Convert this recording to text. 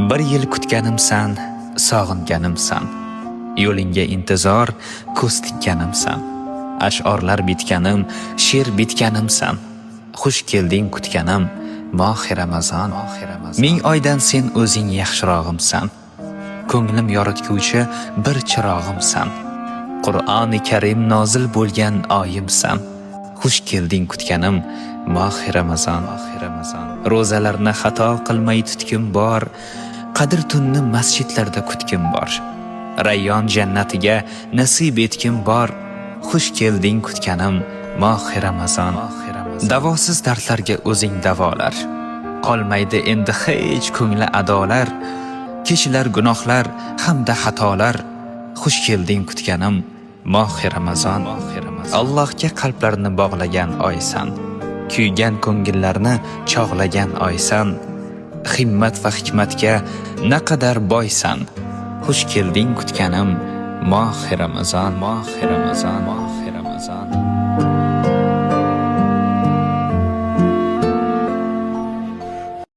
Bir yil kutganimsan, sog'inganimsan. Yo'lingga intizor, ko'z tikkanimsan. Ash'orlar bitganim, she'r bitganimsan. Xush kelding kutganim, mohi Ramazon. Ming oydan sen o'zing yaxshirog'imsan. Ko'nglim yoritguvchi bir chirog'imsan. Qur'oni Karim nozil bo'lgan oyimsan. Xush kelding kutganim, mohi Ramazon. Ro'zalarni xato qilmay tutkim bor, qadr tunni masjidlarda kutkim bor. Rayyon jannatiga nasib etkim bor. Xush kelding kutganim, mohi Ramazon. Davosiz dardlarga o'zing davolar. Qolmaydi endi hech ko'ngli adolar. Kechilar gunohlar hamda xatolar. Xush kelding kutganim, mohi Ramazon. Allohga qalblarni bog'lagan oysan. Kuygan ko'ngillarni chog'lagan oysan. Himmat va hikmatga naqadar boysan. Xush kelding kutganim, mohi Ramazon.